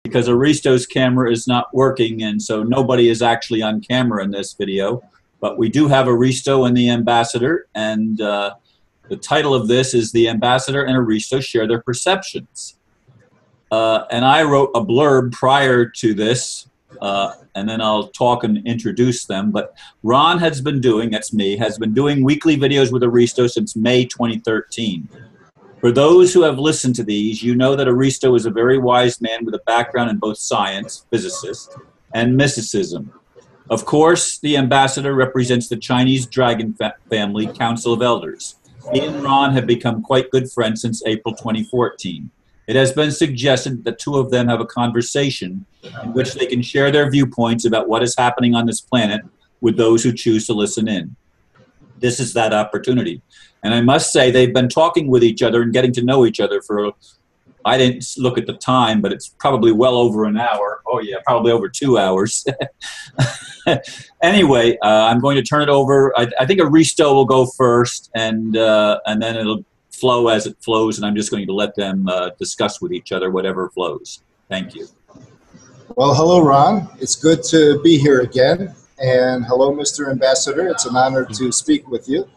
because Aristo's camera is not working, and so nobody is actually on camera in this video. But we do have Aristo and the ambassador, and the title of this is The Ambassador and Aristo Share Their Perceptions. And I wrote a blurb prior to this, and then I'll talk and introduce them. But Ron has been doing, that's me, has been doing weekly videos with Aristo since May 2013. For those who have listened to these, you know that Aristo is a very wise man with a background in both science, physicist, and mysticism. Of course, the ambassador represents the Chinese dragon family Council of Elders. He and Ron have become quite good friends since April 2014. It has been suggested that the two of them have a conversation in which they can share their viewpoints about what is happening on this planet with those who choose to listen in. This is that opportunity. And I must say, they've been talking with each other and getting to know each other for, I didn't look at the time, but it's probably well over an hour. Oh yeah, probably over 2 hours. Anyway, I'm going to turn it over. I think Aristo will go first, and then it'll flow as it flows, and I'm just going to let them discuss with each other whatever flows. Thank you. Well, hello, Ron. It's good to be here again. And hello, Mr. Ambassador. It's an honor to speak with you.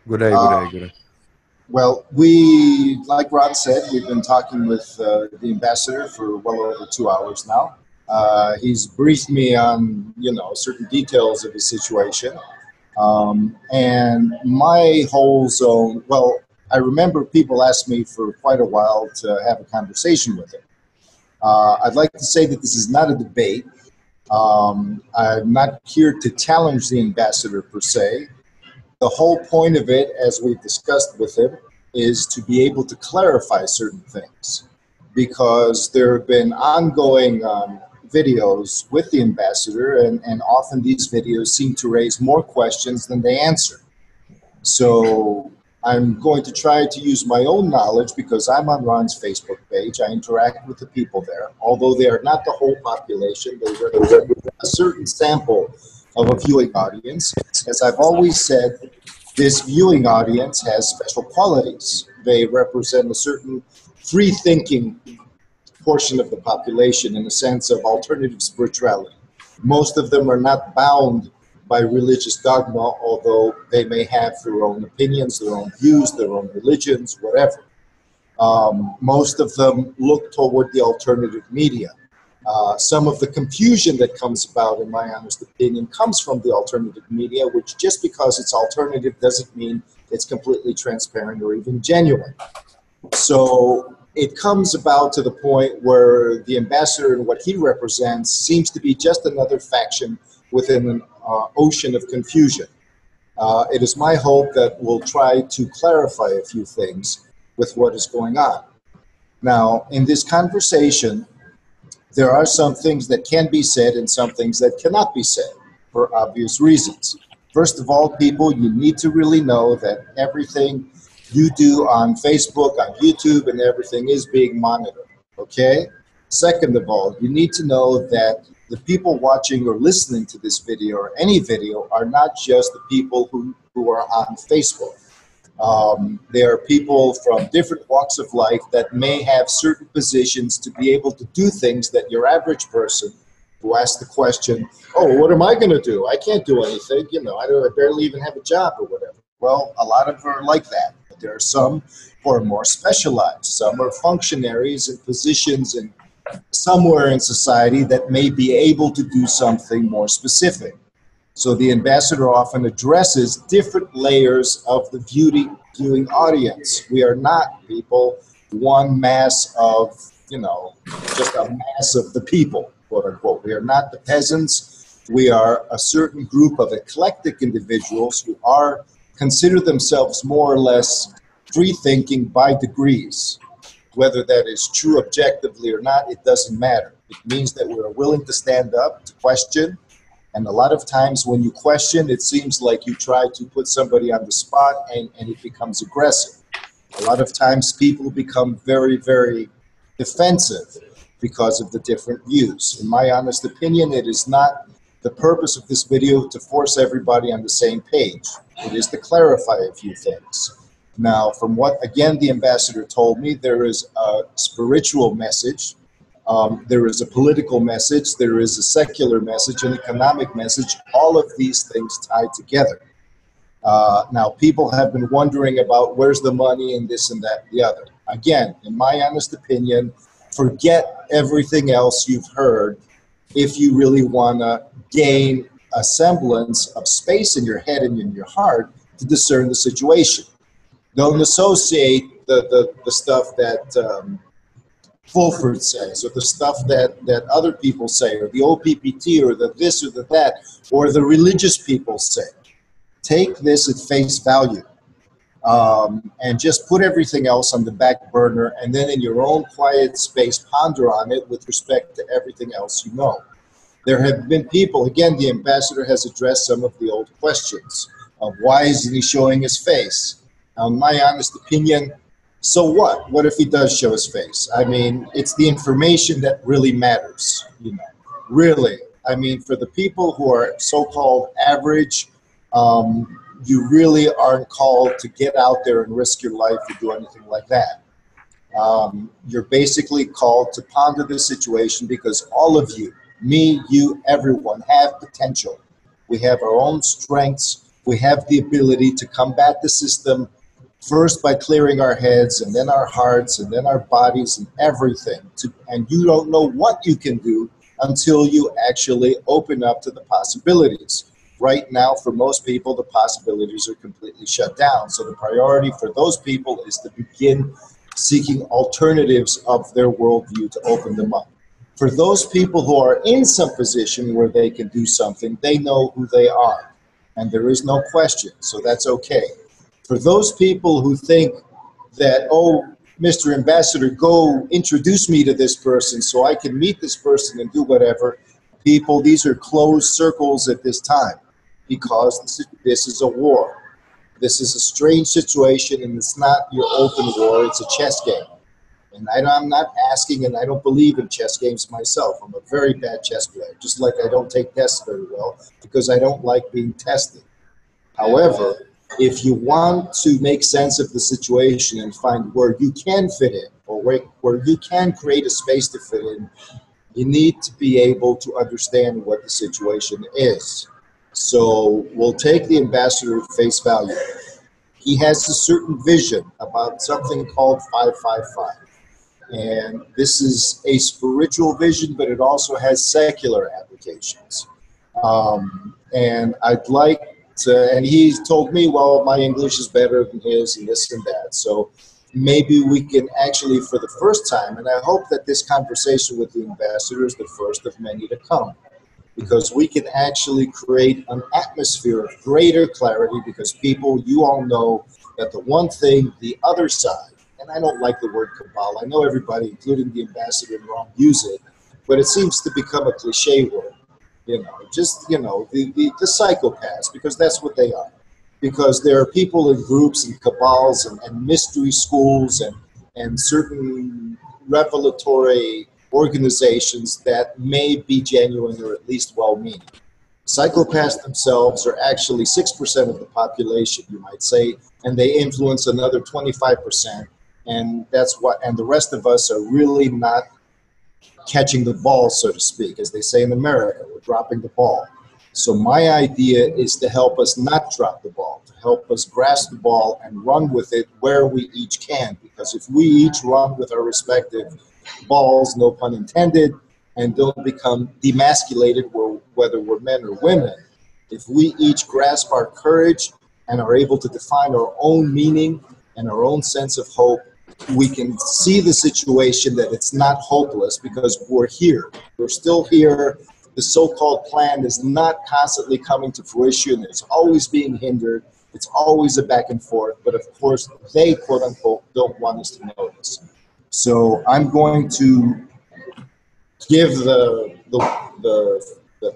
Good day, good day, good day. Well, like Ron said, we've been talking with the ambassador for well over 2 hours now. He's briefed me on, certain details of his situation. And my whole zone, well, I remember people asked me for quite a while to have a conversation with him. I'd like to say that this is not a debate. I'm not here to challenge the ambassador per se. The whole point of it, as we've discussed with him, is to be able to clarify certain things, because there have been ongoing videos with the ambassador, and often these videos seem to raise more questions than they answer. So I'm going to try to use my own knowledge, because I'm on Ron's Facebook page. I interact with the people there. Although they are not the whole population, they represent a certain sample of a viewing audience. As I've always said, this viewing audience has special qualities. They represent a certain free-thinking portion of the population in the sense of alternative spirituality. Most of them are not bound by religious dogma, although they may have their own opinions, their own views, their own religions, whatever. Most of them look toward the alternative media. Some of the confusion that comes about, in my honest opinion, comes from the alternative media, which just because it's alternative doesn't mean it's completely transparent or even genuine. So it comes about to the point where the ambassador and what he represents seems to be just another faction within an ocean of confusion. It is my hope that we'll try to clarify a few things with what is going on. Now, in this conversation, there are some things that can be said and some things that cannot be said for obvious reasons. First of all, people, you need to really know that everything you do on Facebook, on YouTube, and everything is being monitored, okay? Second of all, you need to know that the people watching or listening to this video or any video are not just the people who are on Facebook. There are people from different walks of life that may have certain positions to be able to do things that your average person who asks the question, oh, what am I going to do? I can't do anything. I barely even have a job or whatever. Well, a lot of them are like that. But there are some who are more specialized. Some are functionaries in positions and somewhere in society that may be able to do something more specific. So the ambassador often addresses different layers of the viewing audience. We are not, people, one mass of, just a mass of the people, quote unquote. We are not the peasants. We are a certain group of eclectic individuals who consider themselves more or less free-thinking by degrees. Whether that is true objectively or not, it doesn't matter. It means that we're willing to stand up, to question, and a lot of times when you question, it seems like you try to put somebody on the spot and it becomes aggressive. A lot of times people become very, very defensive because of the different views. In my honest opinion, it is not the purpose of this video to force everybody on the same page. It is to clarify a few things. Now, from what, again, the ambassador told me, there is a spiritual message There is a political message, there is a secular message, an economic message, all of these things tied together. Now, people have been wondering about where's the money and this and that and the other. Again, in my honest opinion, forget everything else you've heard if you really want to gain a semblance of space in your head and in your heart to discern the situation. Don't associate the stuff that Fulford says, or the stuff that other people say, or the OPPT, or the this or the that, or the religious people say. Take this at face value, and just put everything else on the back burner, and then in your own quiet space, ponder on it with respect to everything else you know. There have been people, again, the ambassador has addressed some of the old questions of why isn't he showing his face? In my honest opinion, so what? What if he does show his face? I mean, it's the information that really matters, you know, really. I mean, for the people who are so-called average, you really aren't called to get out there and risk your life to do anything like that. You're basically called to ponder the situation because all of you, me, you, everyone, have potential. We have our own strengths. We have the ability to combat the system first by clearing our heads, and then our hearts, and then our bodies, and everything. And you don't know what you can do until you actually open up to the possibilities. Right now, for most people, the possibilities are completely shut down. So the priority for those people is to begin seeking alternatives of their worldview to open them up. For those people who are in some position where they can do something, they know who they are, and there is no question, so that's okay. For those people who think that, oh, Mr. Ambassador, go introduce me to this person so I can meet this person and do whatever, people, these are closed circles at this time because this is a war. This is a strange situation, and it's not your open war, it's a chess game. And I'm not asking, and I don't believe in chess games myself. I'm a very bad chess player, just like I don't take tests very well because I don't like being tested. However, if you want to make sense of the situation and find where you can fit in, or where you can create a space to fit in, you need to be able to understand what the situation is. So we'll take the ambassador at face value. He has a certain vision about something called 555. And this is a spiritual vision, but it also has secular applications. And I'd like to, and he's told me, well, my English is better than his and this and that. So maybe we can actually, for the first time, and I hope that this conversation with the ambassador is the first of many to come, because we can actually create an atmosphere of greater clarity because people, you all know that the one thing, the other side, and I don't like the word cabal. I know everybody, including the ambassador in Rome, use it, but it seems to become a cliche word. You know, just, you know, the psychopaths, because that's what they are. Because there are people in groups and cabals and mystery schools and certain revelatory organizations that may be genuine or at least well-meaning. Psychopaths themselves are actually 6% of the population, you might say, and they influence another 25%. And that's what, and the rest of us are really not catching the ball, so to speak, as they say in America. We're dropping the ball. So my idea is to help us not drop the ball, to help us grasp the ball and run with it where we each can. Because if we each run with our respective balls, no pun intended, and don't become demasculated, whether we're men or women, if we each grasp our courage and are able to define our own meaning and our own sense of hope, we can see the situation that it's not hopeless because we're here. We're still here. The so-called plan is not constantly coming to fruition. It's always being hindered. It's always a back and forth. But of course, they, quote unquote, don't want us to notice. So I'm going to give the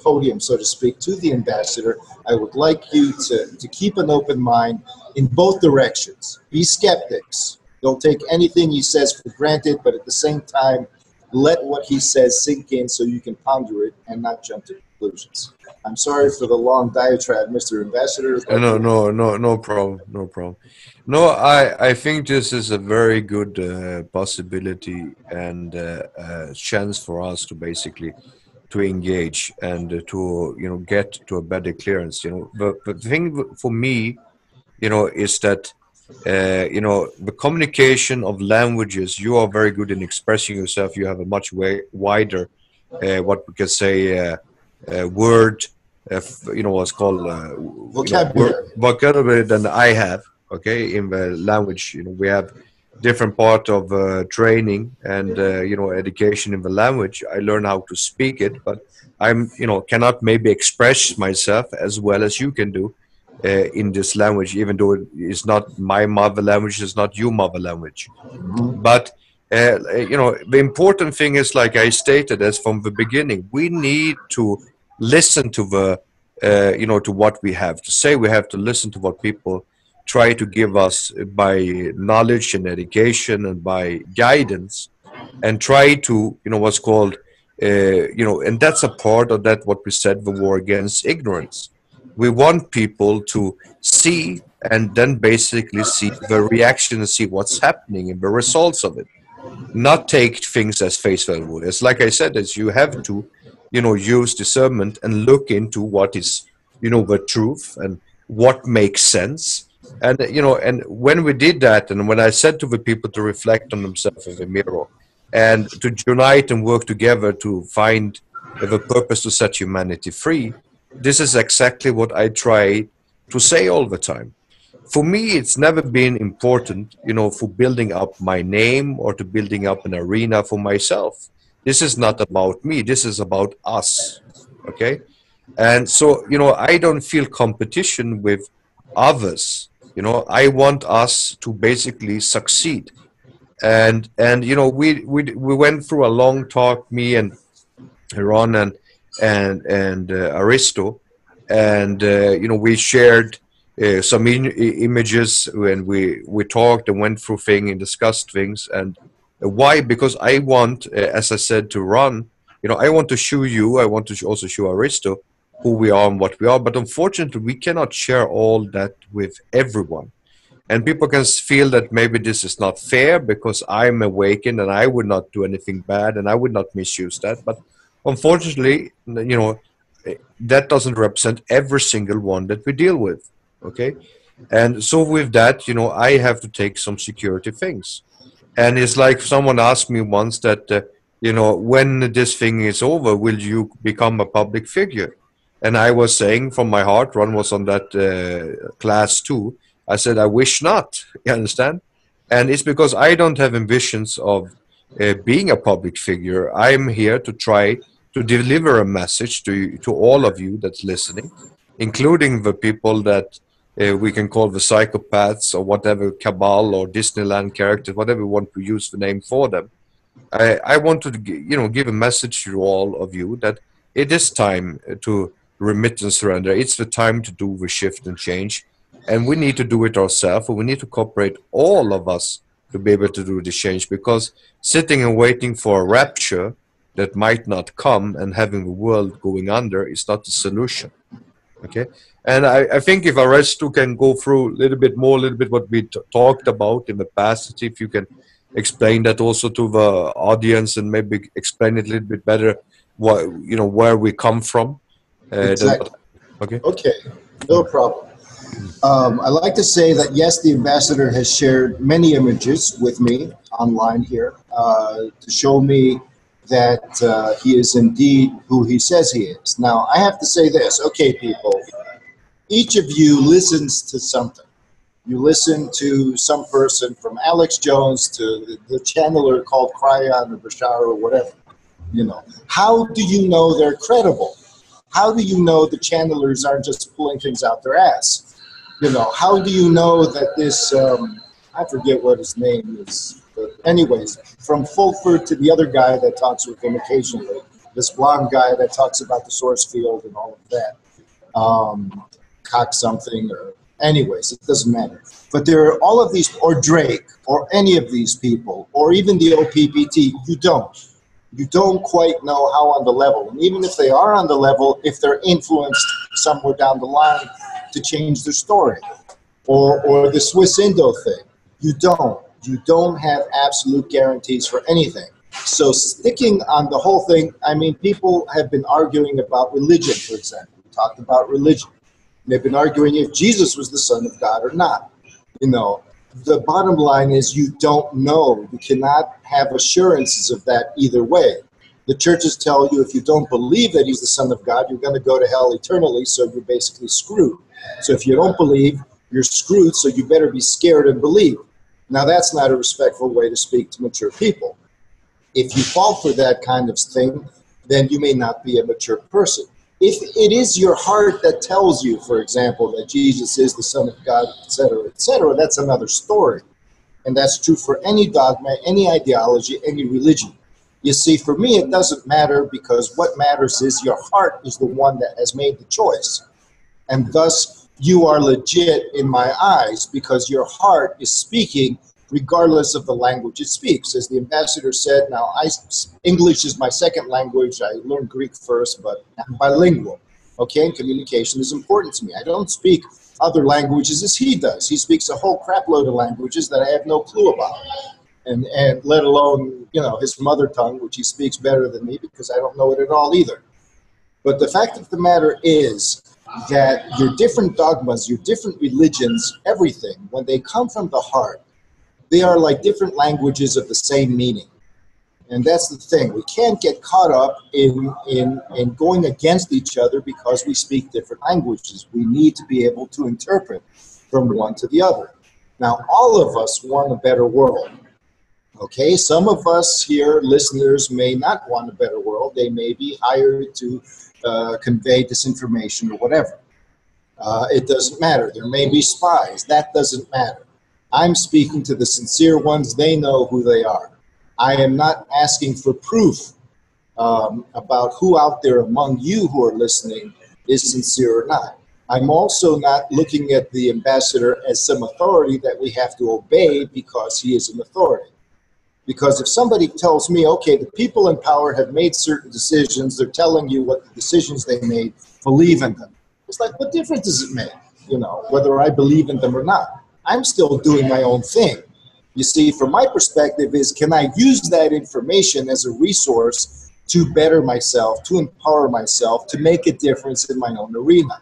podium, so to speak, to the ambassador. I would like you to keep an open mind in both directions. Be skeptics. Don't take anything he says for granted, but at the same time, let what he says sink in so you can ponder it and not jump to conclusions. conclusions. I'm sorry for the long diatribe, Mr. Ambassador. But No problem, no problem. No, I think this is a very good possibility and chance for us to basically to engage and to get to a better clearance. The thing for me, is that the communication of languages. You are very good in expressing yourself. You have a much wider, what we can say, word, what's called vocabulary than I have. Okay, in the language, we have different part of training and education in the language. I learn how to speak it, but I'm cannot maybe express myself as well as you can do in this language, even though it is not my mother language, it's not your mother language. But the important thing is, like I stated as from the beginning, we need to listen to the to what we have to say. We have to listen to what people try to give us by knowledge and education and by guidance, and try to what's called and that's a part of that what we said, the war against ignorance. We want people to see and then basically see the reaction and see what's happening and the results of it, not take things as face value. It's like I said, as you have to use discernment and look into what is the truth and what makes sense. And and when we did that, and when I said to the people to reflect on themselves in the mirror and to unite and work together to find the purpose to set humanity free, this is exactly what I try to say all the time. For me, it's never been important, for building up my name or to building up an arena for myself. This is not about me. This is about us. Okay. And so, I don't feel competition with others. I want us to basically succeed. And we went through a long talk, me and Ron and Aristo, and we shared some images, and we talked and went through things and discussed things. And why? Because I want, as I said to Ron, I want to show you, I want to also show Aristo who we are and what we are. But unfortunately, we cannot share all that with everyone. And people can feel that maybe this is not fair because I'm awakened and I would not do anything bad and I would not misuse that. But unfortunately, that doesn't represent every single one that we deal with. Okay. And so with that, I have to take some security things. And it's like someone asked me once that, when this thing is over, will you become a public figure? And I was saying from my heart, Ron was on that class too. I said, I wish not. You understand? And it's because I don't have ambitions of being a public figure. I'm here to try to deliver a message to all of you that's listening, including the people that we can call the psychopaths or whatever, cabal or Disneyland characters, whatever we want to use the name for them. I want to give a message to all of you that it is time to remit and surrender. It's the time to do the shift and change. And we need to do it ourselves, and we need to cooperate, all of us, to be able to do the change, because sitting and waiting for a rapture that might not come and having the world going under is not the solution. Okay? And I think if Aristo can go through a little bit what we talked about in the past, if you can explain that also to the audience and maybe explain it a little bit better, what, where we come from. Exactly. Okay, no problem. I like to say that, yes, the ambassador has shared many images with me online here to show me that he is indeed who he says he is. Now, I have to say this. Okay, people, each of you listens to something. You listen to some person, from Alex Jones to the channeler called Cryon or Bashar or whatever. How do you know they're credible? How do you know the channelers aren't just pulling things out their ass? How do you know that this, I forget what his name is, but anyways, from Fulford to the other guy that talks with him occasionally, this blonde guy that talks about the source field and all of that, cock something, or anyways, it doesn't matter. But there are all of these, or Drake, or any of these people, or even the OPPT, you don't. You don't quite know how on the level. And even if they are on the level, if they're influenced somewhere down the line to change their story. Or the Swiss Indo thing. You don't have absolute guarantees for anything. So sticking on the whole thing, I mean, people have been arguing about religion, for example. We talked about religion. They've been arguing if Jesus was the Son of God or not. You know, the bottom line is you don't know. You cannot have assurances of that either way. The churches tell you if you don't believe that he's the Son of God, you're going to go to hell eternally, so you're basically screwed. So if you don't believe, you're screwed, so you better be scared and believe. Now, that's not a respectful way to speak to mature people. If you fall for that kind of thing, then you may not be a mature person. If it is your heart that tells you, for example, that Jesus is the Son of God, etc., that's another story. And that's true for any dogma, any ideology, any religion. You see, for me, it doesn't matter, because what matters is your heart is the one that has made the choice. And thus, you are legit in my eyes because your heart is speaking regardless of the language it speaks. As the ambassador said, now English is my second language. I learned Greek first, but I'm bilingual. Okay, and communication is important to me. I don't speak other languages as he does. He speaks a whole crap load of languages that I have no clue about. And let alone, you know, his mother tongue, which he speaks better than me because I don't know it at all either. But the fact of the matter is that your different dogmas, your different religions, everything, when they come from the heart, they are like different languages of the same meaning. And that's the thing. We can't get caught up in going against each other because we speak different languages. We need to be able to interpret from one to the other. Now, all of us want a better world. Okay, some of us here, listeners, may not want a better world. They may be hired to convey disinformation or whatever. It doesn't matter. There may be spies. That doesn't matter. I'm speaking to the sincere ones. They know who they are. I am not asking for proof about who out there among you who are listening is sincere or not. I'm also not looking at the ambassador as some authority that we have to obey because he is an authority. Because if somebody tells me, okay, the people in power have made certain decisions, they're telling you what the decisions they made, believe in them. It's like, what difference does it make, you know, whether I believe in them or not? I'm still doing my own thing. You see, from my perspective is, can I use that information as a resource to better myself, to empower myself, to make a difference in my own arena?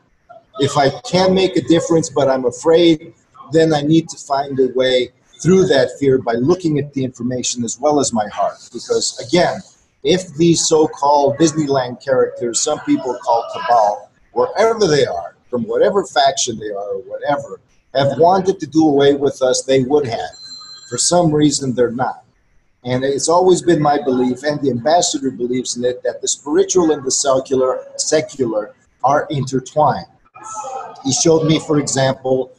If I can make a difference, but I'm afraid, then I need to find a way through that fear by looking at the information as well as my heart. Because again, if these so-called Disneyland characters, some people call cabal, wherever they are, from whatever faction they are or whatever, have wanted to do away with us, they would have. For some reason, they're not. And it's always been my belief, and the ambassador believes in it, that the spiritual and the secular are intertwined. He showed me, for example,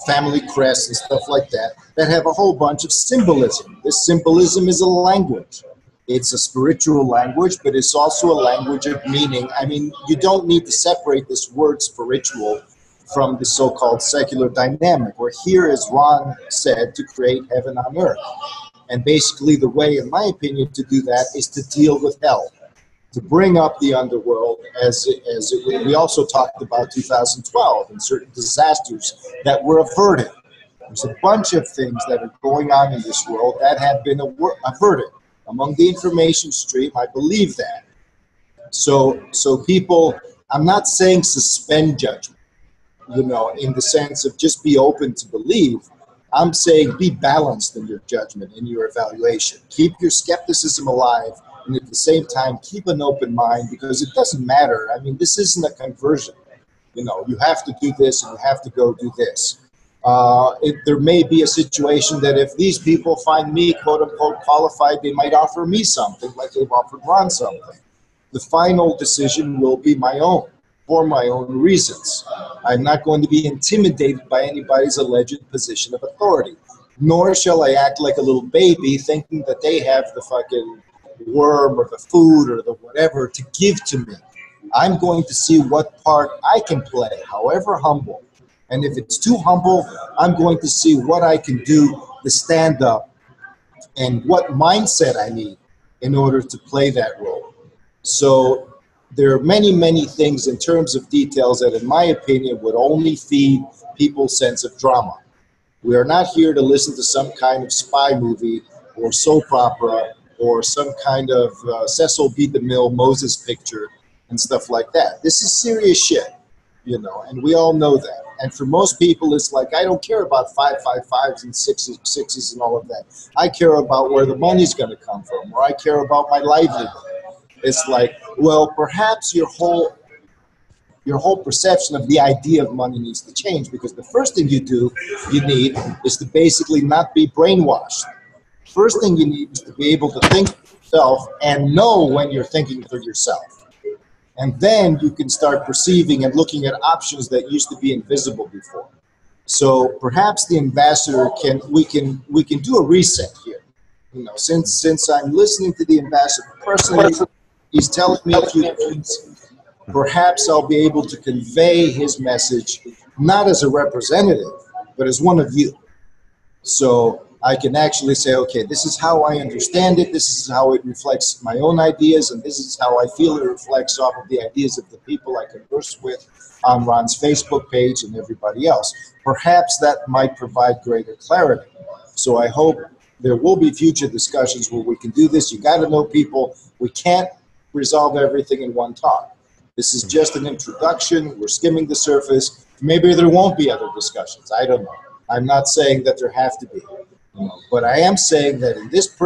family crests and stuff like that, that have a whole bunch of symbolism. This symbolism is a language. It's a spiritual language, but it's also a language of meaning. I mean, you don't need to separate this word spiritual from the so-called secular dynamic. We're here, as Ron said, to create heaven on earth. And basically the way, in my opinion, to do that is to deal with hell, to bring up the underworld, we also talked about 2012 and certain disasters that were averted. There's a bunch of things that are going on in this world that have been averted. Among the information stream, I believe that. So people, I'm not saying suspend judgment, you know, in the sense of just be open to believe. I'm saying be balanced in your judgment, in your evaluation. Keep your skepticism alive, and at the same time, keep an open mind, because it doesn't matter. I mean, this isn't a conversion. You know, you have to do this and you have to go do this. There may be a situation that if these people find me, quote unquote, qualified, they might offer me something like they've offered Ron something. The final decision will be my own, for my own reasons. I'm not going to be intimidated by anybody's alleged position of authority, nor shall I act like a little baby thinking that they have the fucking worm or the food or the whatever to give to me. I'm going to see what part I can play, however humble. And if it's too humble, I'm going to see what I can do to stand up and what mindset I need in order to play that role. So there are many, many things in terms of details that, in my opinion, would only feed people's sense of drama. We are not here to listen to some kind of spy movie or soap opera or some kind of Cecil B. DeMille Moses picture and stuff like that. This is serious shit, you know, and we all know that. And for most people, it's like, I don't care about 555s and sixes and all of that. I care about where the money's going to come from, or I care about my livelihood. It's like, well, perhaps your whole perception of the idea of money needs to change, because the first thing you need is to basically not be brainwashed. First thing you need is to be able to think for yourself and know when you're thinking for yourself. And then you can start perceiving and looking at options that used to be invisible before. So perhaps the ambassador we can do a reset here. You know, since I'm listening to the ambassador personally, he's telling me a few things. Perhaps I'll be able to convey his message, not as a representative, but as one of you. So I can actually say, okay, this is how I understand it, this is how it reflects my own ideas, and this is how I feel it reflects off of the ideas of the people I converse with on Ron's Facebook page and everybody else. Perhaps that might provide greater clarity. So I hope there will be future discussions where we can do this. You got to know people. We can't resolve everything in one talk. This is just an introduction. We're skimming the surface. Maybe there won't be other discussions. I don't know. I'm not saying that there have to be. But I am saying that in this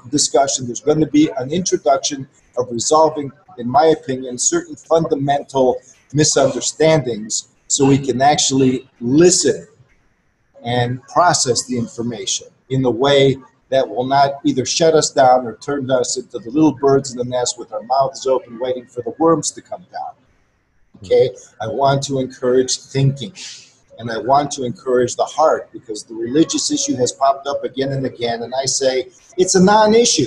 discussion, there's going to be an introduction of resolving, in my opinion, certain fundamental misunderstandings so we can actually listen and process the information in a way that will not either shut us down or turn us into the little birds in the nest with our mouths open waiting for the worms to come down. Okay? I want to encourage thinking. And I want to encourage the heart, because the religious issue has popped up again and again. And I say it's a non-issue.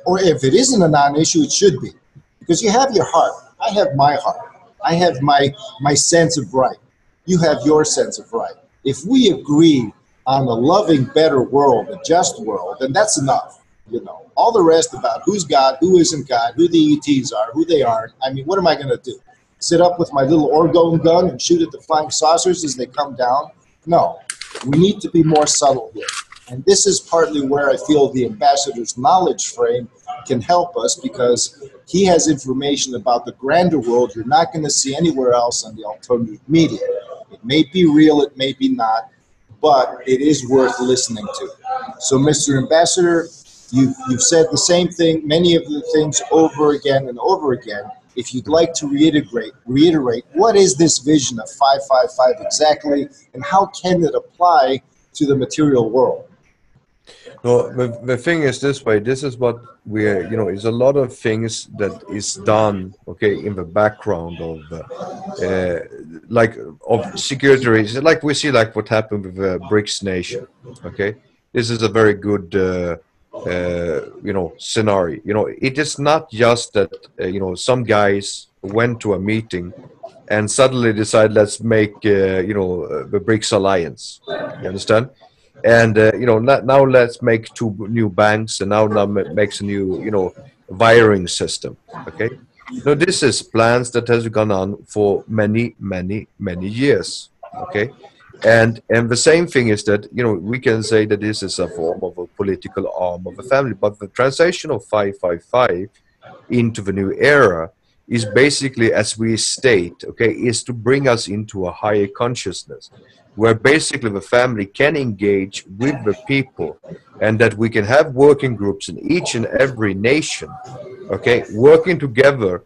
Or if it isn't a non-issue, it should be. Because you have your heart. I have my heart. I have my sense of right. You have your sense of right. If we agree on a loving, better world, a just world, then that's enough. You know, all the rest about who's God, who isn't God, who the ETs are, who they aren't. I mean, what am I going to do? Sit up with my little orgone gun and shoot at the flying saucers as they come down? No, we need to be more subtle here. And this is partly where I feel the ambassador's knowledge frame can help us, because he has information about the grander world you're not going to see anywhere else on the alternative media. It may be real, it may be not, but it is worth listening to. So, Mr. Ambassador, you've said the same thing, many of the things over again and over again. If you'd like to reiterate, what is this vision of 555 exactly, and how can it apply to the material world? No, the thing is this way. This is what we're, you know, is a lot of things that is done, okay, in the background of, like, of security reasons. Like we see, like what happened with the BRICS nation, okay. This is a very good, you know, scenario. You know, it is not just that, you know, some guys went to a meeting and suddenly decide, let's make, you know, the BRICS alliance. You understand? And, you know, now let's make 2 new banks, and now makes a new, you know, wiring system. Okay. No, this is plans that has gone on for many, many, many years. Okay. And the same thing is that, you know, we can say that this is a form of a political arm of a family, but the translation of 555 into the new era is basically, as we state, okay, is to bring us into a higher consciousness, where basically the family can engage with the people, and that we can have working groups in each and every nation, okay, working together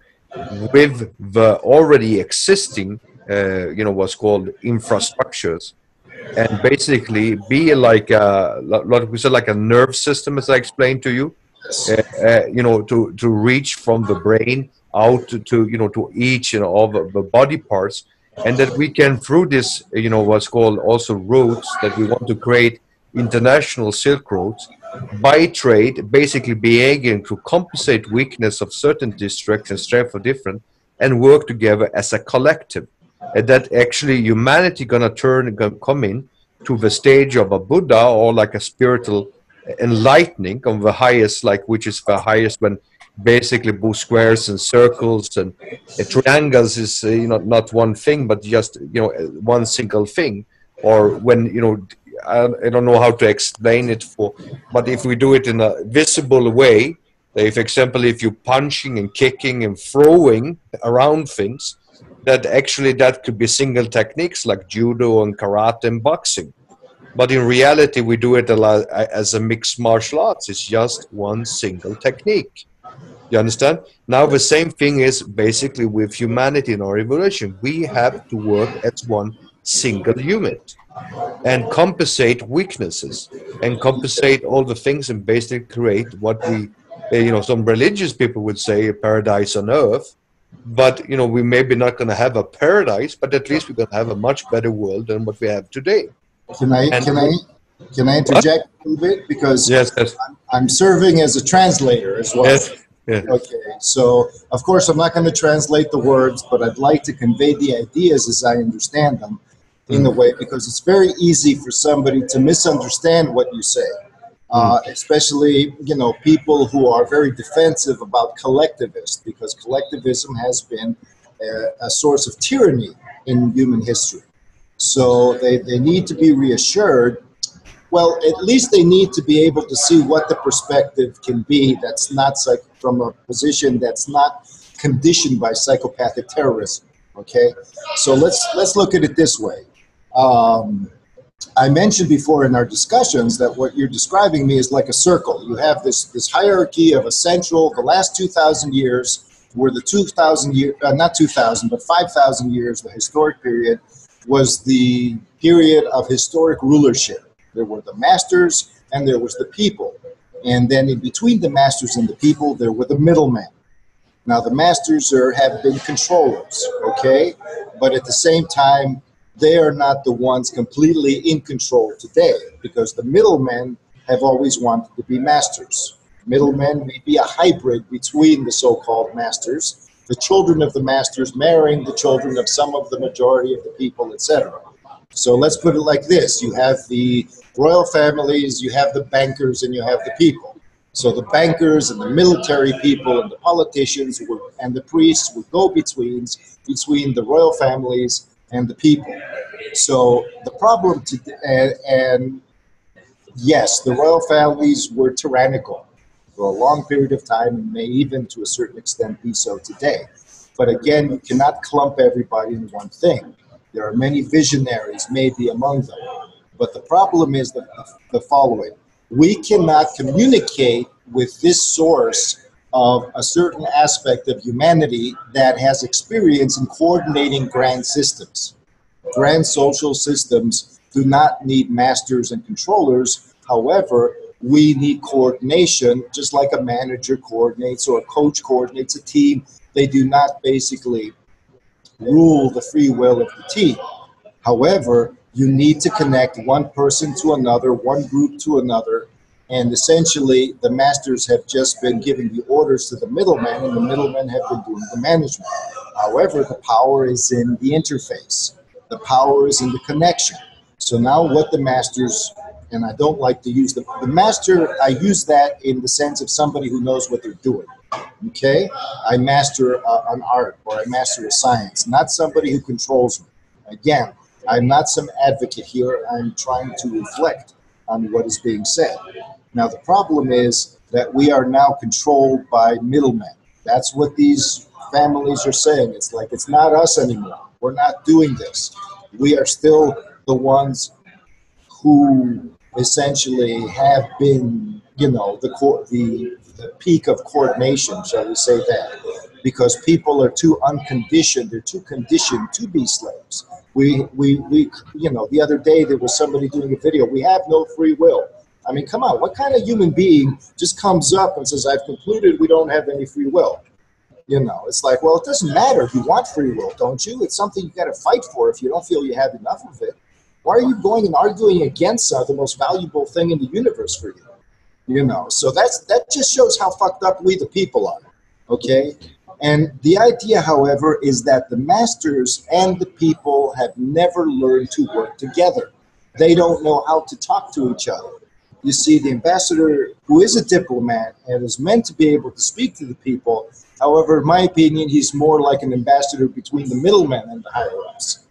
with the already existing, you know, what's called infrastructures, and basically be like a nerve system, as I explained to you, you know, to reach from the brain out to you know, to each, you know, of the body parts, and that we can, through this, you know, what's called also routes, that we want to create international Silk Roads by trade, basically being able to compensate weakness of certain districts and strength of different, and work together as a collective. And that actually humanity gonna come in to the stage of a Buddha, or like a spiritual enlightening on the highest, like which is the highest when basically both squares and circles and triangles is not one thing but just one single thing, or when I don't know how to explain it for, but if we do it in a visible way, if example if you're punching and kicking and throwing around things, that actually that could be single techniques like judo and karate and boxing. But in reality, we do it a lot as a mixed martial arts. It's just one single technique. You understand? Now, the same thing is basically with humanity in our evolution. We have to work as one single unit and compensate weaknesses and compensate all the things and basically create what we, some religious people would say a paradise on earth. But, we maybe not going to have a paradise, but at least we're going to have a much better world than what we have today. Can I interject a little bit, because yes. I'm serving as a translator as well. Yes. Yeah. Okay, so of course I'm not going to translate the words, but I'd like to convey the ideas as I understand them in a way, because it's very easy for somebody to misunderstand what you say, especially people who are very defensive about collectivists, because collectivism has been a source of tyranny in human history. So they need to be reassured. Well, at least they need to be able to see what the perspective can be that's not from a position that's not conditioned by psychopathic terrorism. Okay, so let's look at it this way. I mentioned before in our discussions that what you're describing me is like a circle. You have this hierarchy of the last 2,000 years, where the 2,000 years, not 2,000, but 5,000 years, the historic period, was the period of historic rulership. There were the masters and there was the people. And then in between the masters and the people, there were the middlemen. Now the masters have been controllers, okay? But at the same time, they are not the ones completely in control today, because the middlemen have always wanted to be masters. Middlemen may be a hybrid between the so-called masters, the children of the masters marrying the children of some of the majority of the people, etc. So let's put it like this. You have the royal families, you have the bankers, and you have the people. So the bankers and the military people and the politicians and the priests were go-betweens between the royal families and the people. So the problem, and yes, the royal families were tyrannical for a long period of time, and may even to a certain extent be so today. But again, you cannot clump everybody in one thing. There are many visionaries maybe among them. But the problem is the following. We cannot communicate with this source of a certain aspect of humanity that has experience in coordinating grand systems. Grand social systems do not need masters and controllers. However, we need coordination, just like a manager coordinates or a coach coordinates a team. They do not basically rule the free will of the team. However, you need to connect one person to another, one group to another, and essentially the masters have just been giving the orders to the middlemen, and the middlemen have been doing the management. However, the power is in the interface. The power is in the connection. So now what the masters, and I don't like to use the master, I use that in the sense of somebody who knows what they're doing. Okay? I master an art, or I master a science, not somebody who controls me. Again, I'm not some advocate here. I'm trying to reflect on what is being said. Now, the problem is that we are now controlled by middlemen. That's what these families are saying. It's like, it's not us anymore. We're not doing this. We are still the ones who essentially have been, the peak of coordination, shall we say that, because people are too unconditioned. They're too conditioned to be slaves. We the other day there was somebody doing a video. We have no free will. I mean, come on, what kind of human being just comes up and says, I've concluded we don't have any free will? It's like, well, it doesn't matter. You want free will, don't you? It's something you got to fight for if you don't feel you have enough of it. Why are you going and arguing against the most valuable thing in the universe for you? So that just shows how fucked up we the people are, okay? And the idea, however, is that the masters and the people have never learned to work together. They don't know how to talk to each other. you see the ambassador, who is a diplomat and is meant to be able to speak to the people. However, in my opinion, he's more like an ambassador between the middlemen and the higher-ups.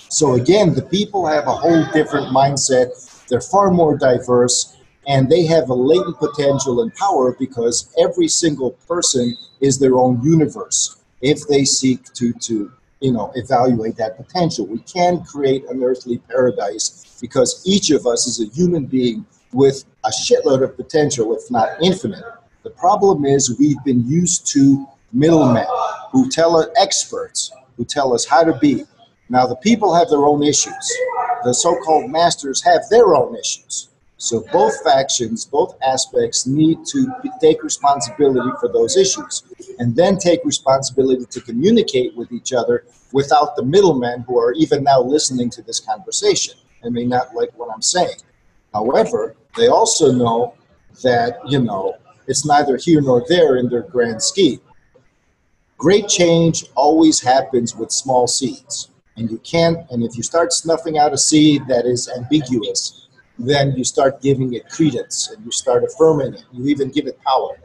So again, the people have a whole different mindset. They're far more diverse, and they have a latent potential and power because every single person is their own universe if they seek to evaluate that potential. We can create an earthly paradise because each of us is a human being with a shitload of potential, if not infinite. The problem is we've been used to middlemen who tell us, experts who tell us how to be. Now the people have their own issues. The so-called masters have their own issues. So both factions, both aspects need to take responsibility for those issues and then take responsibility to communicate with each other without the middlemen who are even now listening to this conversation and may not like what I'm saying. However, they also know that, it's neither here nor there in their grand scheme. Great change always happens with small seeds. And if you start snuffing out a seed that is ambiguous, then you start giving it credence and you start affirming it. You even give it power.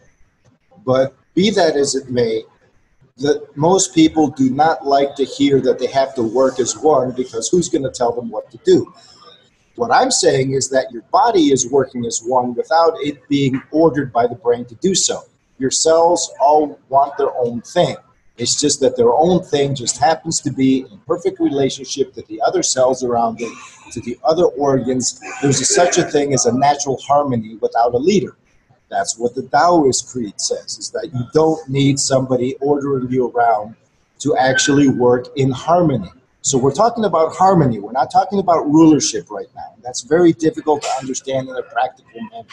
But be that as it may, most people do not like to hear that they have to work as one because who's going to tell them what to do? What I'm saying is that your body is working as one without it being ordered by the brain to do so. Your cells all want their own thing. It's just that their own thing just happens to be in perfect relationship to the other cells around it, to the other organs. There's such a thing as a natural harmony without a leader. That's what the Taoist creed says, is that you don't need somebody ordering you around to actually work in harmony. So we're talking about harmony. We're not talking about rulership right now. That's very difficult to understand in a practical manner.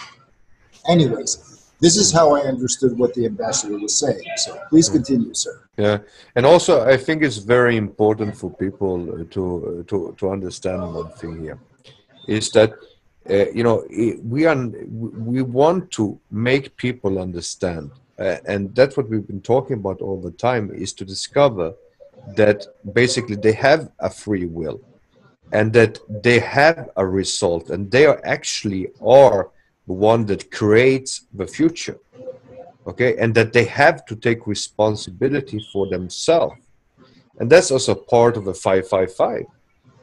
Anyways, this is how I understood what the ambassador was saying. So please continue, sir. Yeah, and also I think it's very important for people to understand one thing here, is that we want to make people understand, and that's what we've been talking about all the time, is to discover that basically they have a free will and that they have a result and they are the one that creates the future, okay, and that they have to take responsibility for themselves. And that's also part of the 555,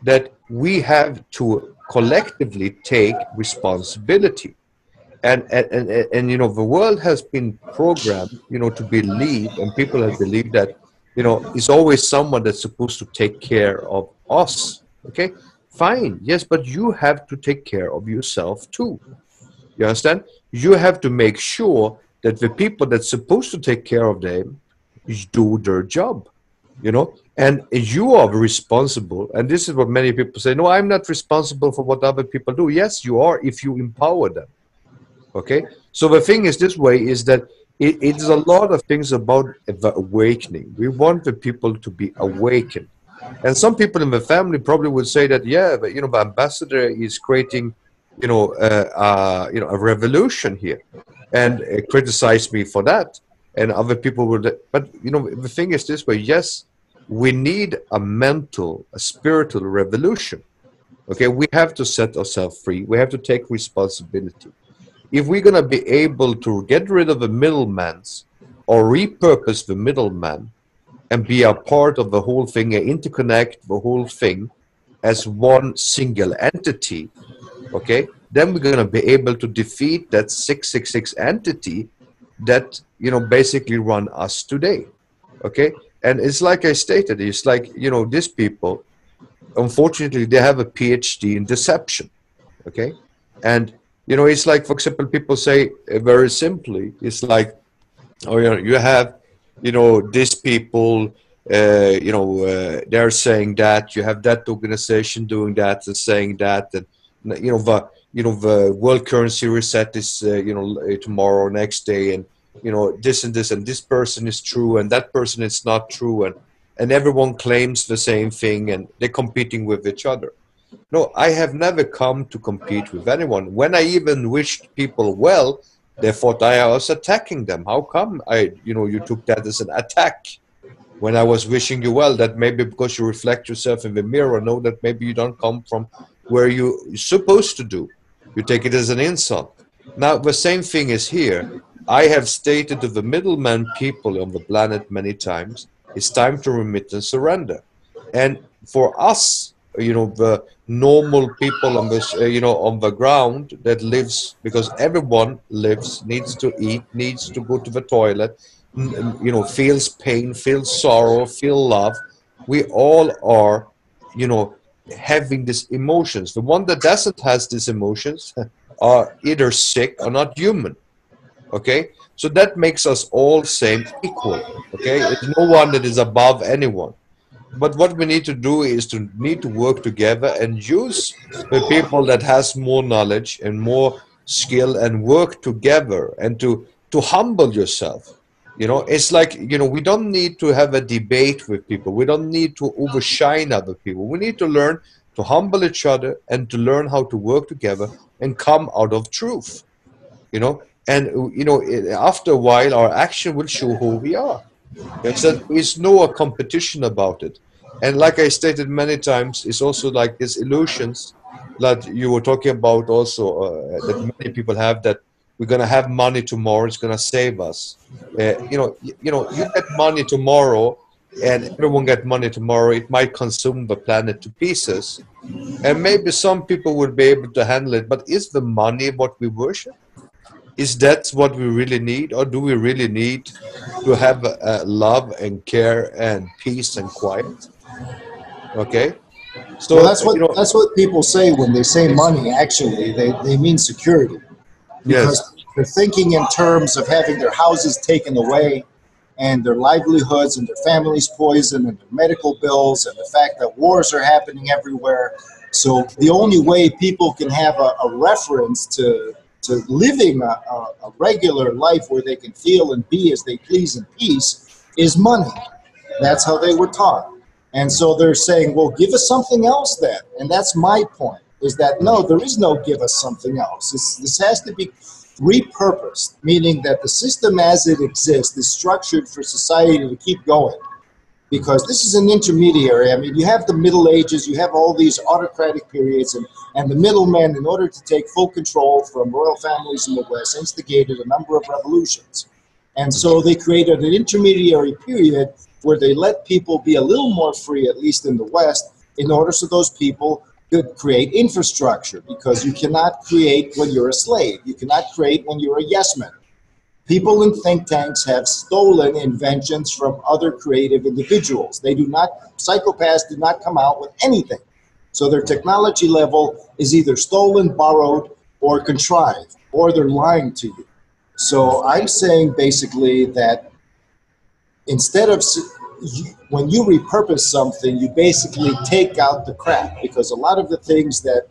that we have to collectively take responsibility. And the world has been programmed, to believe, and people have believed that, it's always someone that's supposed to take care of us. Okay, fine, yes, but you have to take care of yourself too. You understand? You have to make sure that the people that's supposed to take care of them do their job, and you are responsible. And this is what many people say, no, I'm not responsible for what other people do. Yes, you are, if you empower them. Okay, so the thing is this way, is that it's a lot of things about the awakening. We want the people to be awakened. And some people in the family probably would say that, yeah, but, the ambassador is creating, a revolution here, and criticize me for that. And other people would, but, the thing is this way, yes, we need a spiritual revolution. Okay, we have to set ourselves free. We have to take responsibility. If we're going to be able to get rid of the middlemans or repurpose the middleman and be a part of the whole thing and interconnect the whole thing as one single entity, okay, then we're going to be able to defeat that 666 entity that, basically run us today. Okay, and it's like I stated, it's like, these people, unfortunately, they have a PhD in deception. Okay, and it's like, for example, people say very simply, it's like, oh, you have, these people, they're saying that, you have that organization doing that and saying that, and the world currency reset is tomorrow, next day, and this and this, and this person is true and that person is not true, and everyone claims the same thing, and they're competing with each other. No, I have never come to compete with anyone. When I even wished people well, they thought I was attacking them. How come you took that as an attack? When I was wishing you well, that maybe because you reflect yourself in the mirror, know that maybe you don't come from where you're supposed to do. You take it as an insult. Now, the same thing is here. I have stated to the middleman people on the planet many times, it's time to remit and surrender. And for us, the normal people on this, on the ground that lives, because everyone lives, needs to eat, needs to go to the toilet, feels pain, feels sorrow, feel love. We all are, having these emotions. The one that doesn't has these emotions are either sick or not human. Okay, so that makes us all same equal. Okay, there's no one that is above anyone. But what we need to do is to need to work together and use the people that has more knowledge and more skill and work together and to humble yourself. It's like, we don't need to have a debate with people. We don't need to overshine other people. We need to learn to humble each other and to learn how to work together and come out of truth. And after a while, our action will show who we are. There is no competition about it. And like I stated many times, it's also like these illusions that you were talking about also, that many people have, that we're going to have money tomorrow, it's going to save us. You get money tomorrow and everyone get money tomorrow, it might consume the planet to pieces. And maybe some people would be able to handle it, but is the money what we worship? Is that what we really need? Or do we really need to have love and care and peace and quiet? Okay, so well, that's what people say when they say money. Actually, they mean security, because yes, they're thinking in terms of having their houses taken away and their livelihoods and their families poisoned and their medical bills and the fact that wars are happening everywhere. So the only way people can have a reference to living a regular life where they can feel and be as they please in peace is money. That's how they were taught. And so they're saying, well, give us something else then. And that's my point, is that no, there is no give us something else. This has to be repurposed, meaning that the system as it exists is structured for society to keep going. Because this is an intermediary. I mean, you have the Middle Ages, you have all these autocratic periods, and the middlemen, in order to take full control from royal families in the West, instigated a number of revolutions. And so they created an intermediary period where they let people be a little more free, at least in the West, in order so those people could create infrastructure, because you cannot create when you're a slave. You cannot create when you're a yes man. People in think tanks have stolen inventions from other creative individuals. Psychopaths do not come out with anything. So their technology level is either stolen, borrowed, or contrived, or they're lying to you. So I'm saying basically that instead of, when you repurpose something, you basically take out the crap, because a lot of the things that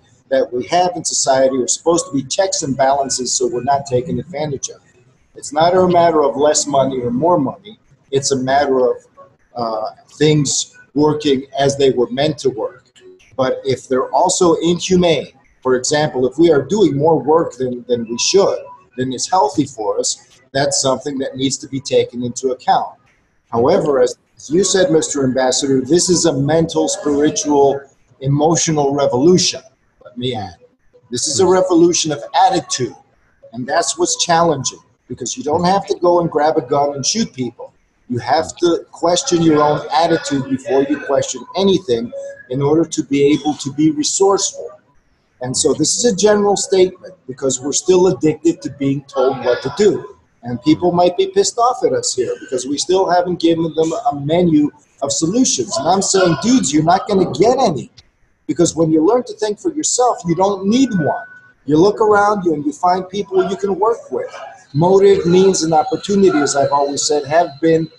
we have in society are supposed to be checks and balances so we're not taken advantage of. It's not a matter of less money or more money. It's a matter of things working as they were meant to work. But if they're also inhumane, for example, if we are doing more work than we should, than is healthy for us, that's something that needs to be taken into account. However, as you said, Mr. Ambassador, this is a mental, spiritual, emotional revolution, let me add. This is a revolution of attitude, and that's what's challenging. Because you don't have to go and grab a gun and shoot people. You have to question your own attitude before you question anything in order to be able to be resourceful. And so this is a general statement, because we're still addicted to being told what to do. And people might be pissed off at us here because we still haven't given them a menu of solutions. And I'm saying, dudes, you're not going to get any. Because when you learn to think for yourself, you don't need one. You look around you and you find people you can work with. Motive, means, and opportunity, as I've always said, have been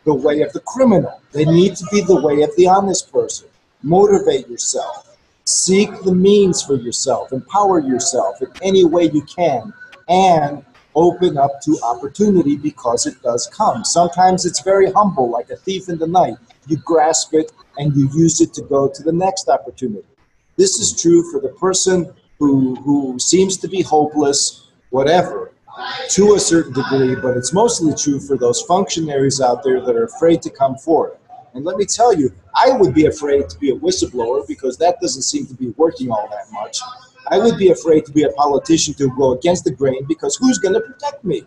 the way of the criminal. They need to be the way of the honest person. Motivate yourself. Seek the means for yourself. Empower yourself in any way you can. And open up to opportunity, because it does come. Sometimes it's very humble, like a thief in the night. You grasp it and you use it to go to the next opportunity. This is true for the person who seems to be hopeless, whatever, to a certain degree, but it's mostly true for those functionaries out there that are afraid to come forward. And let me tell you, I would be afraid to be a whistleblower, because that doesn't seem to be working all that much. I would be afraid to be a politician to go against the grain, because who's going to protect me?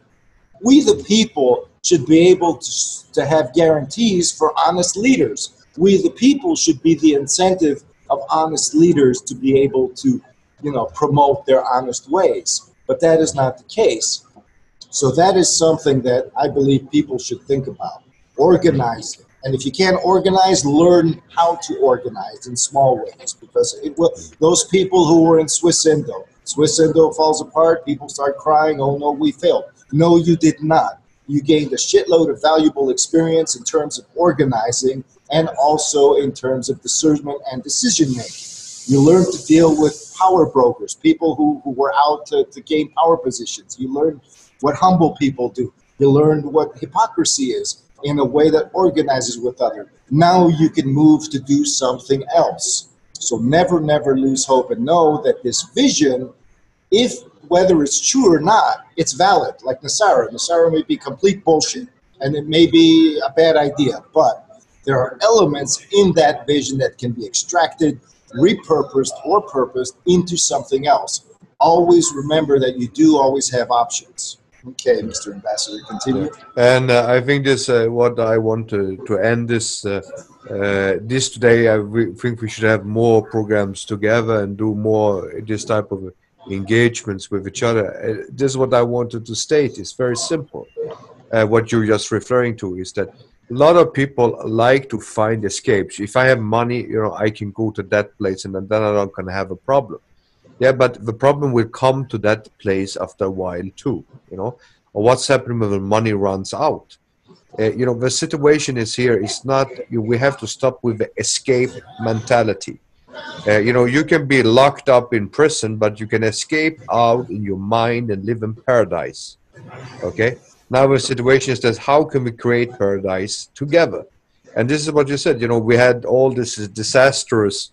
We, the people, should be able to have guarantees for honest leaders. We, the people, should be the incentive of honest leaders to be able to, promote their honest ways. But that is not the case. So that is something that I believe people should think about. Organizing. And if you can't organize, learn how to organize in small ways, because it will. Those people who were in Swiss Indo falls apart, people start crying, oh no, we failed. No, you did not. You gained a shitload of valuable experience in terms of organizing and also in terms of discernment and decision making. You learned to deal with power brokers, people who were out to gain power positions. You learned what humble people do. You learned what hypocrisy is in a way that organizes with others. Now you can move to do something else. So never, never lose hope, and know that this vision, whether it's true or not, it's valid. Like Nasara. Nasara may be complete bullshit, and it may be a bad idea, but there are elements in that vision that can be extracted, repurposed, or purposed into something else. Always remember that you do always have options. Okay, Mr. Ambassador, continue. And I think this what I want to end this this today. think we should have more programs together and do more this type of engagements with each other. This is what I wanted to state. It's very simple. What you're just referring to is that a lot of people like to find escapes. If I have money, I can go to that place, and then I'm not gonna have a problem. Yeah, but the problem will come to that place after a while too, or what's happening when the money runs out. The situation is here. It's not, we have to stop with the escape mentality. You can be locked up in prison, but you can escape out in your mind and live in paradise. Okay? Now the situation is that how can we create paradise together? And this is what you said, we had all this disastrous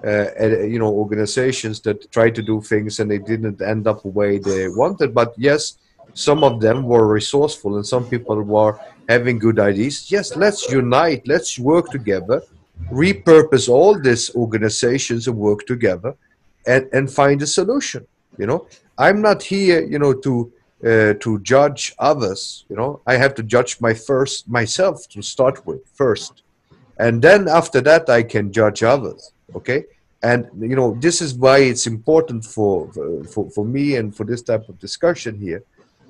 organizations that tried to do things and they didn't end up the way they wanted. But yes, some of them were resourceful and some people were having good ideas. Yes, let's unite, let's work together, repurpose all these organizations and work together and find a solution. I'm not here, to judge others. I have to judge myself to start with first. And then after that, I can judge others. Okay, and this is why it's important for me and for this type of discussion here,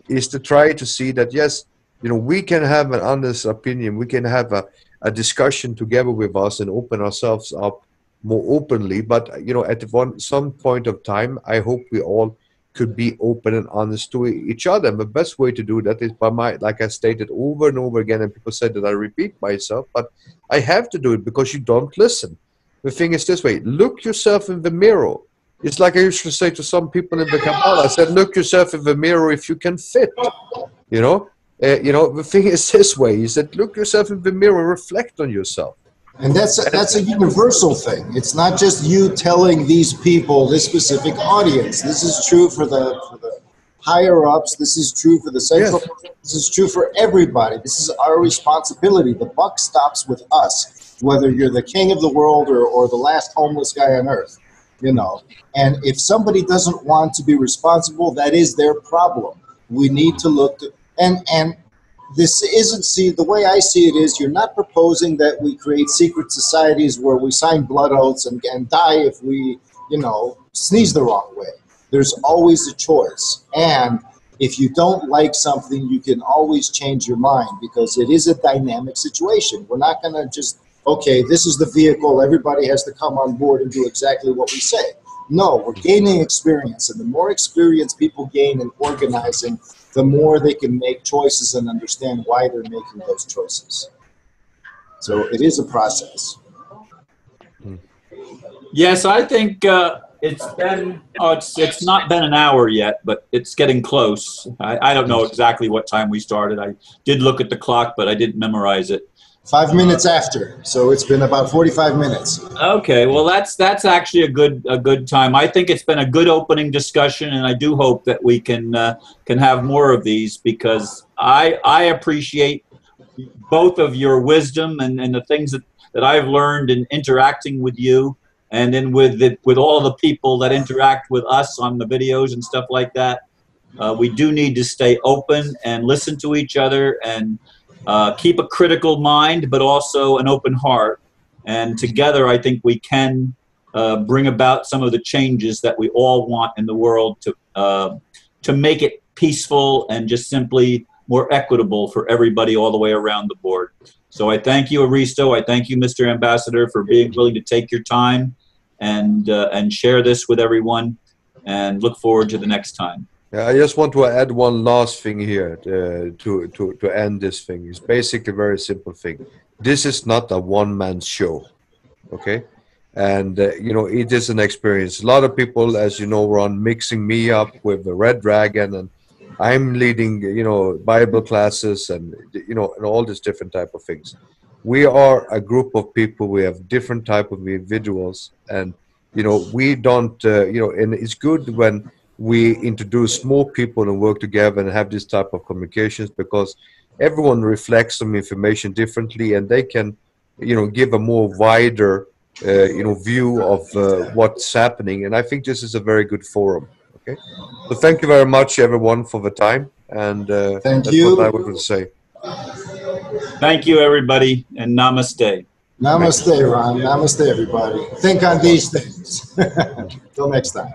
is to try to see that yes, we can have an honest opinion, we can have a discussion together with us and open ourselves up more openly. But at some point of time, I hope we all could be open and honest to each other. And the best way to do that is by like I stated over and over again, and people said that I repeat myself, but I have to do it because you don't listen. The thing is this way, look yourself in the mirror. It's like I used to say to some people in the Kabbalah, I said, look yourself in the mirror if you can fit. The thing is this way, is that look yourself in the mirror, reflect on yourself. And that's a universal thing. It's not just you telling these people, this specific audience. This is true for the higher ups. This is true for the central. Yes. This is true for everybody. This is our responsibility. The buck stops with us, whether you're the king of the world or the last homeless guy on earth, And if somebody doesn't want to be responsible, that is their problem. We need to look to, and this isn't, the way I see it is, you're not proposing that we create secret societies where we sign blood oaths and die if we, sneeze the wrong way. There's always a choice. And if you don't like something, you can always change your mind, because it is a dynamic situation. We're not going to just, okay, this is the vehicle, everybody has to come on board and do exactly what we say. No, we're gaining experience, and the more experience people gain in organizing, the more they can make choices and understand why they're making those choices. So it is a process. Yes, I think it's not been an hour yet, but it's getting close. I don't know exactly what time we started. I did look at the clock, but I didn't memorize it. 5 minutes after, so it's been about 45 minutes. Okay, well that's actually a good time. I think it's been a good opening discussion, and I do hope that we can have more of these, because I appreciate both of your wisdom and the things that I've learned in interacting with you, and then with all the people that interact with us on the videos and stuff like that. We do need to stay open and listen to each other and keep a critical mind, but also an open heart. And together, I think we can bring about some of the changes that we all want in the world to make it peaceful and just simply more equitable for everybody all the way around the board. So I thank you, Aristo. I thank you, Mr. Ambassador, for being willing to take your time and share this with everyone, and look forward to the next time. I just want to add one last thing here to end this thing. It's basically a very simple thing. This is not a one-man show, okay? And, you know, it is an experience. A lot of people, as you know, Ron, mixing me up with the Red Dragon, and I'm leading, you know, Bible classes and, you know, and all these different type of things. We are a group of people. We have different type of individuals, and, you know, we don't, you know, and it's good when we introduce more people and work together and have this type of communications, because everyone reflects some information differently, and they can, you know, give a more wider, you know, view of what's happening. And I think this is a very good forum. Okay, so thank you very much, everyone, for the time. And that's what I would say. Thank you, everybody, and namaste. Namaste, Ron. Namaste, everybody. Think on these things. Till next time.